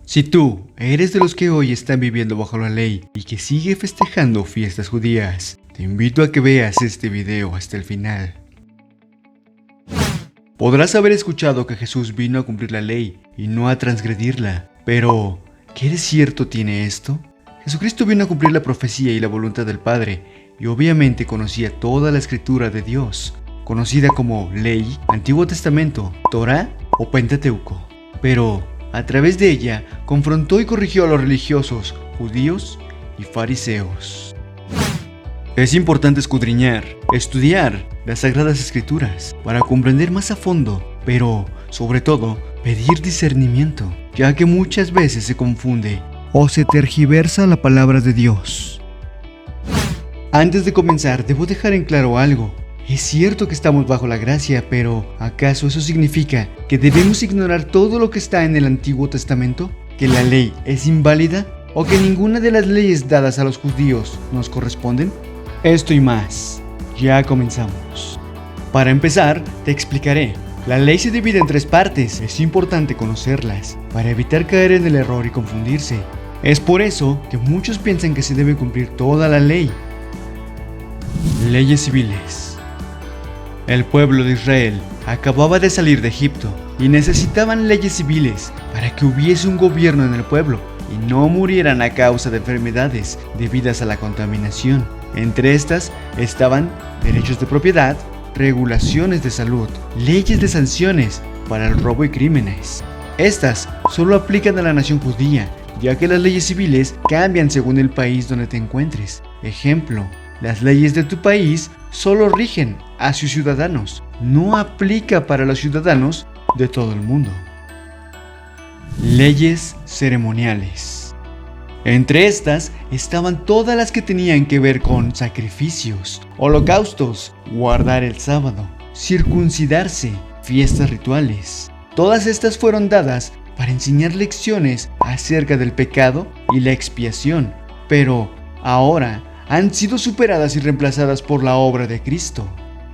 Si tú eres de los que hoy están viviendo bajo la ley y que sigue festejando fiestas judías, te invito a que veas este video hasta el final. Podrás haber escuchado que Jesús vino a cumplir la ley y no a transgredirla, pero ¿qué de cierto tiene esto? Jesucristo vino a cumplir la profecía y la voluntad del Padre, y obviamente conocía toda la escritura de Dios, conocida como Ley, Antiguo Testamento, Torá o Pentateuco. Pero a través de ella confrontó y corrigió a los religiosos, judíos y fariseos. Es importante escudriñar, estudiar las Sagradas Escrituras para comprender más a fondo, pero sobre todo pedir discernimiento, ya que muchas veces se confunde o se tergiversa la palabra de Dios. Antes de comenzar, debo dejar en claro algo. Es cierto que estamos bajo la gracia, pero ¿acaso eso significa que debemos ignorar todo lo que está en el Antiguo Testamento? ¿Que la ley es inválida? ¿O que ninguna de las leyes dadas a los judíos nos corresponden? Esto y más. Ya comenzamos. Para empezar, te explicaré. La ley se divide en 3 partes. Es importante conocerlas para evitar caer en el error y confundirse. Es por eso que muchos piensan que se debe cumplir toda la ley. Leyes civiles. El pueblo de Israel acababa de salir de Egipto y necesitaban leyes civiles para que hubiese un gobierno en el pueblo y no murieran a causa de enfermedades debidas a la contaminación. Entre estas estaban derechos de propiedad, regulaciones de salud, leyes de sanciones para el robo y crímenes. Estas solo aplican a la nación judía, ya que las leyes civiles cambian según el país donde te encuentres. Ejemplo, las leyes de tu país solo rigen a sus ciudadanos, no aplica para los ciudadanos de todo el mundo. Leyes ceremoniales. Entre estas estaban todas las que tenían que ver con sacrificios, holocaustos, guardar el sábado, circuncidarse, fiestas rituales. Todas estas fueron dadas para enseñar lecciones acerca del pecado y la expiación, pero ahora han sido superadas y reemplazadas por la obra de Cristo.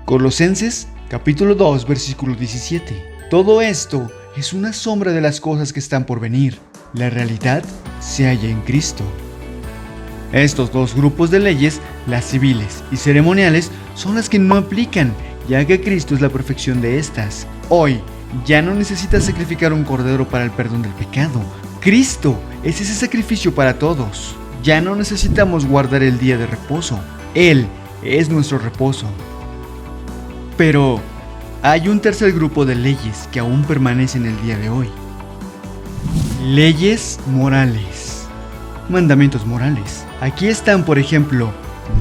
Colosenses capítulo 2 versículo 17. Todo esto es una sombra de las cosas que están por venir. La realidad se halla en Cristo. Estos 2 grupos de leyes, las civiles y ceremoniales, son las que no aplican, ya que Cristo es la perfección de estas. Hoy ya no necesitas sacrificar un cordero para el perdón del pecado. Cristo es ese sacrificio para todos. Ya no necesitamos guardar el día de reposo. Él es nuestro reposo. Pero hay un tercer grupo de leyes que aún permanecen el día de hoy. Leyes morales. Mandamientos morales. Aquí están, por ejemplo,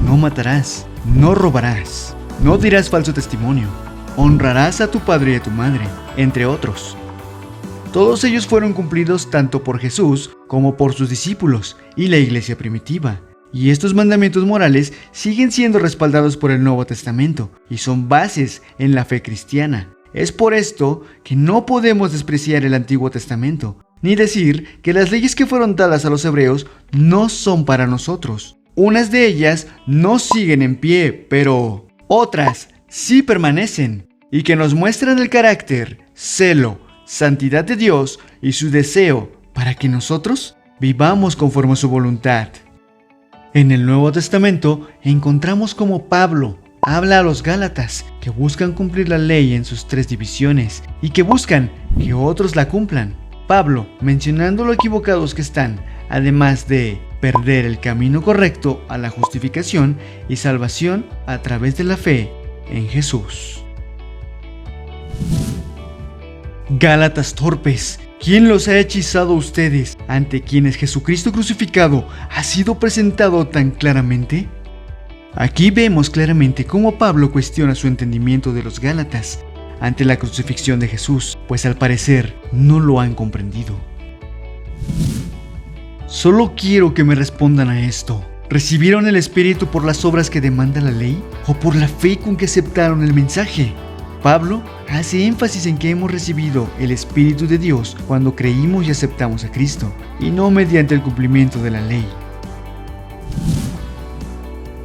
no matarás, no robarás, no dirás falso testimonio, honrarás a tu padre y a tu madre, entre otros. Todos ellos fueron cumplidos tanto por Jesús como por sus discípulos y la iglesia primitiva. Y estos mandamientos morales siguen siendo respaldados por el Nuevo Testamento y son bases en la fe cristiana. Es por esto que no podemos despreciar el Antiguo Testamento, ni decir que las leyes que fueron dadas a los hebreos no son para nosotros. Unas de ellas no siguen en pie, pero otras sí permanecen y que nos muestran el carácter, celo, santidad de Dios y su deseo para que nosotros vivamos conforme a su voluntad. En el Nuevo Testamento encontramos como Pablo habla a los Gálatas que buscan cumplir la ley en sus 3 divisiones y que buscan que otros la cumplan. Pablo mencionando lo equivocados que están, además de perder el camino correcto a la justificación y salvación a través de la fe en Jesús. Gálatas torpes, ¿quién los ha hechizado a ustedes ante quienes Jesucristo crucificado ha sido presentado tan claramente? Aquí vemos claramente cómo Pablo cuestiona su entendimiento de los Gálatas ante la crucifixión de Jesús, pues al parecer no lo han comprendido. Solo quiero que me respondan a esto. ¿Recibieron el Espíritu por las obras que demanda la ley o por la fe con que aceptaron el mensaje? Pablo hace énfasis en que hemos recibido el Espíritu de Dios cuando creímos y aceptamos a Cristo, y no mediante el cumplimiento de la ley.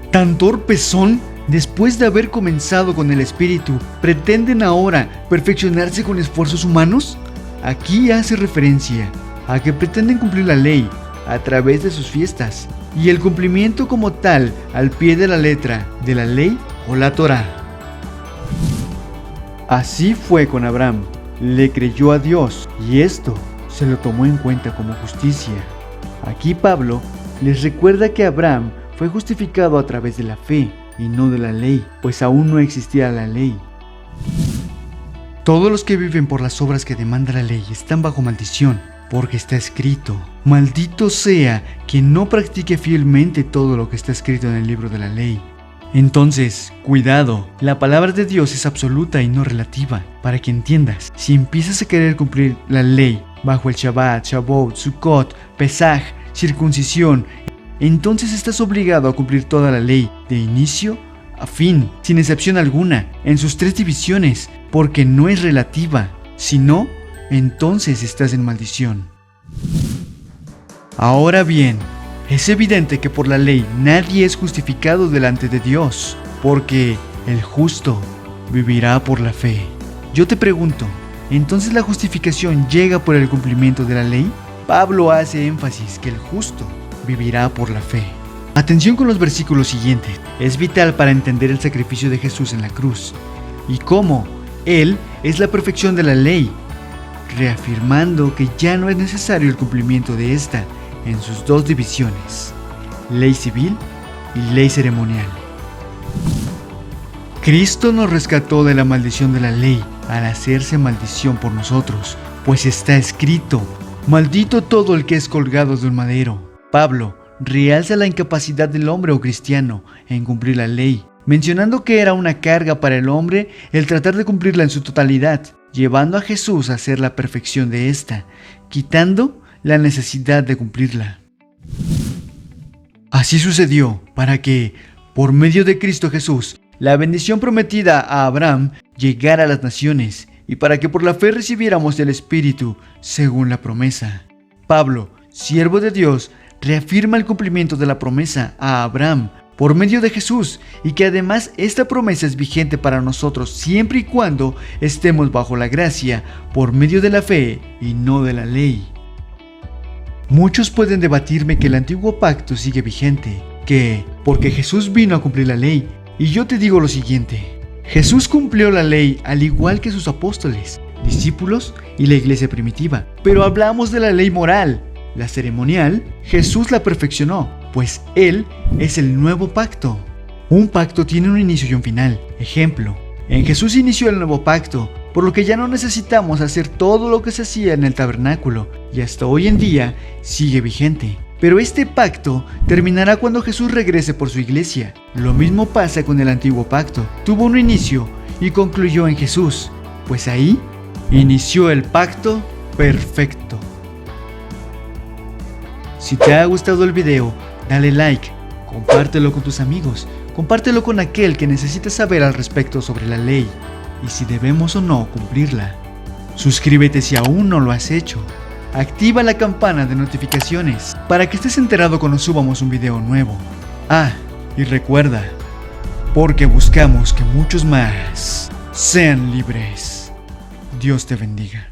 ¿Tan torpes son? Después de haber comenzado con el Espíritu, ¿pretenden ahora perfeccionarse con esfuerzos humanos? Aquí hace referencia a que pretenden cumplir la ley a través de sus fiestas y el cumplimiento como tal al pie de la letra de la ley o la Torá. Así fue con Abraham, le creyó a Dios y esto se lo tomó en cuenta como justicia. Aquí Pablo les recuerda que Abraham fue justificado a través de la fe y no de la ley, pues aún no existía la ley. Todos los que viven por las obras que demanda la ley están bajo maldición, porque está escrito: maldito sea quien no practique fielmente todo lo que está escrito en el libro de la ley. Entonces, cuidado, la palabra de Dios es absoluta y no relativa. Para que entiendas, si empiezas a querer cumplir la ley bajo el Shabbat, Shavuot, Sukkot, Pesaj, circuncisión, entonces estás obligado a cumplir toda la ley, de inicio a fin, sin excepción alguna, en sus 3 divisiones, porque no es relativa. Si no, entonces estás en maldición. Ahora bien, es evidente que por la ley nadie es justificado delante de Dios, porque el justo vivirá por la fe. Yo te pregunto, ¿entonces la justificación llega por el cumplimiento de la ley? Pablo hace énfasis que el justo vivirá por la fe. Atención con los versículos siguientes. Es vital para entender el sacrificio de Jesús en la cruz y cómo Él es la perfección de la ley, reafirmando que ya no es necesario el cumplimiento de esta en sus 2 divisiones, ley civil y ley ceremonial. Cristo nos rescató de la maldición de la ley al hacerse maldición por nosotros, pues está escrito: maldito todo el que es colgado de un madero. Pablo realza la incapacidad del hombre o cristiano en cumplir la ley, mencionando que era una carga para el hombre el tratar de cumplirla en su totalidad, llevando a Jesús a ser la perfección de esta, quitando la necesidad de cumplirla. Así sucedió para que, por medio de Cristo Jesús, la bendición prometida a Abraham llegara a las naciones y para que por la fe recibiéramos el Espíritu según la promesa. Pablo, siervo de Dios, reafirma el cumplimiento de la promesa a Abraham por medio de Jesús y que además esta promesa es vigente para nosotros siempre y cuando estemos bajo la gracia por medio de la fe y no de la ley. Muchos pueden debatirme que el antiguo pacto sigue vigente, que porque Jesús vino a cumplir la ley, y yo te digo lo siguiente: Jesús cumplió la ley al igual que sus apóstoles, discípulos y la iglesia primitiva, pero hablamos de la ley moral. La ceremonial, Jesús la perfeccionó, pues Él es el nuevo pacto. Un pacto tiene un inicio y un final. Ejemplo, en Jesús inició el nuevo pacto, por lo que ya no necesitamos hacer todo lo que se hacía en el tabernáculo, y hasta hoy en día sigue vigente. Pero este pacto terminará cuando Jesús regrese por su iglesia. Lo mismo pasa con el antiguo pacto. Tuvo un inicio y concluyó en Jesús, pues ahí inició el pacto perfecto. Si te ha gustado el video, dale like, compártelo con tus amigos, compártelo con aquel que necesite saber al respecto sobre la ley y si debemos o no cumplirla. Suscríbete si aún no lo has hecho. Activa la campana de notificaciones para que estés enterado cuando subamos un video nuevo. Ah, y recuerda, porque buscamos que muchos más sean libres. Dios te bendiga.